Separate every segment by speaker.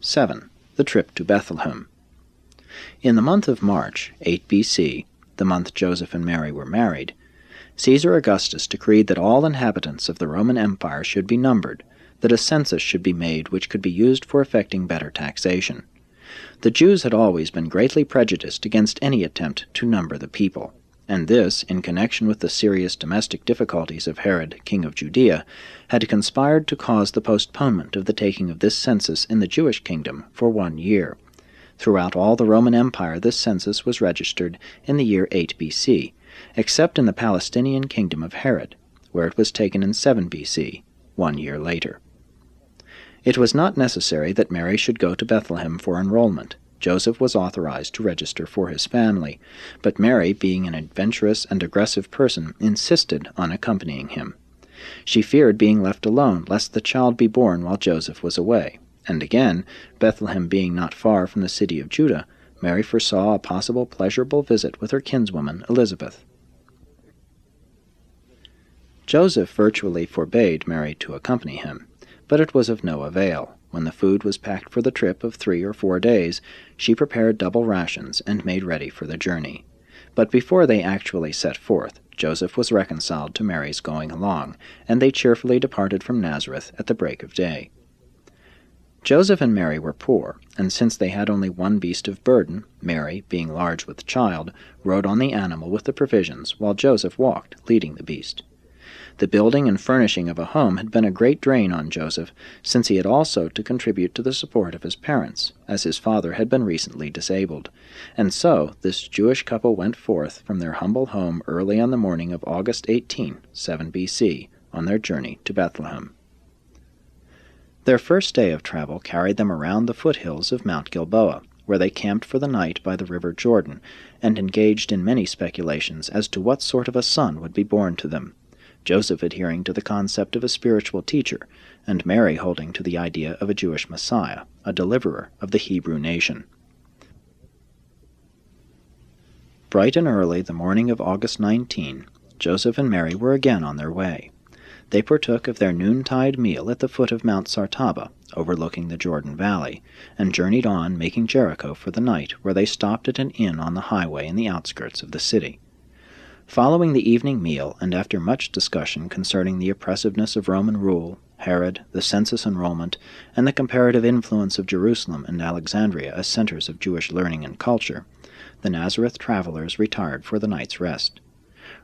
Speaker 1: 7. The trip to Bethlehem. In the month of March, 8 B.C., the month Joseph and Mary were married, Caesar Augustus decreed that all inhabitants of the Roman Empire should be numbered, that a census should be made which could be used for effecting better taxation. The Jews had always been greatly prejudiced against any attempt to number the people, and this, in connection with the serious domestic difficulties of Herod, king of Judea, had conspired to cause the postponement of the taking of this census in the Jewish kingdom for 1 year. Throughout all the Roman Empire this census was registered in the year 8 B.C., except in the Palestinian kingdom of Herod, where it was taken in 7 B.C., 1 year later. It was not necessary that Mary should go to Bethlehem for enrollment. Joseph was authorized to register for his family, but Mary, being an adventurous and aggressive person, insisted on accompanying him. She feared being left alone lest the child be born while Joseph was away, and again, Bethlehem being not far from the city of Judah, Mary foresaw a possible pleasurable visit with her kinswoman Elizabeth. Joseph virtually forbade Mary to accompany him, but it was of no avail. When the food was packed for the trip of 3 or 4 days, she prepared double rations and made ready for the journey. But before they actually set forth, Joseph was reconciled to Mary's going along, and they cheerfully departed from Nazareth at the break of day. Joseph and Mary were poor, and since they had only one beast of burden, Mary, being large with child, rode on the animal with the provisions, while Joseph walked, leading the beast. The building and furnishing of a home had been a great drain on Joseph, since he had also to contribute to the support of his parents, as his father had been recently disabled. And so this Jewish couple went forth from their humble home early on the morning of August 18, 7 B.C., on their journey to Bethlehem. Their first day of travel carried them around the foothills of Mount Gilboa, where they camped for the night by the river Jordan, and engaged in many speculations as to what sort of a son would be born to them, Joseph adhering to the concept of a spiritual teacher, and Mary holding to the idea of a Jewish Messiah, a deliverer of the Hebrew nation. Bright and early the morning of August 19, Joseph and Mary were again on their way. They partook of their noontide meal at the foot of Mount Sartaba, overlooking the Jordan Valley, and journeyed on, making Jericho for the night, where they stopped at an inn on the highway in the outskirts of the city. Following the evening meal, and after much discussion concerning the oppressiveness of Roman rule, Herod, the census enrollment, and the comparative influence of Jerusalem and Alexandria as centers of Jewish learning and culture, the Nazareth travelers retired for the night's rest.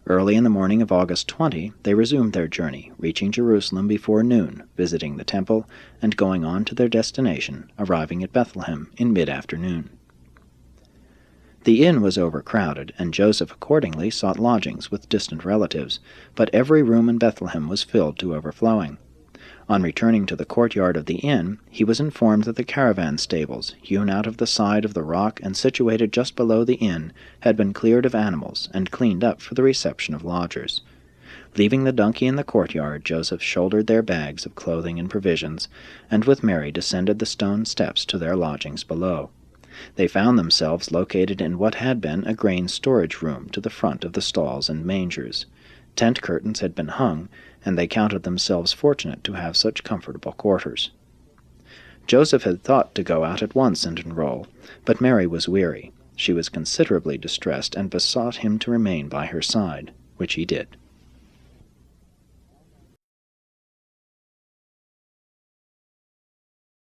Speaker 1: Early in the morning of August 20, they resumed their journey, reaching Jerusalem before noon, visiting the temple, and going on to their destination, arriving at Bethlehem in mid-afternoon. The inn was overcrowded, and Joseph accordingly sought lodgings with distant relatives, but every room in Bethlehem was filled to overflowing. On returning to the courtyard of the inn, he was informed that the caravan stables, hewn out of the side of the rock and situated just below the inn, had been cleared of animals and cleaned up for the reception of lodgers. Leaving the donkey in the courtyard, Joseph shouldered their bags of clothing and provisions, and with Mary descended the stone steps to their lodgings below. They found themselves located in what had been a grain storage room to the front of the stalls and mangers. Tent curtains had been hung, and they counted themselves fortunate to have such comfortable quarters. Joseph had thought to go out at once and enroll, but Mary was weary. She was considerably distressed and besought him to remain by her side, which he did.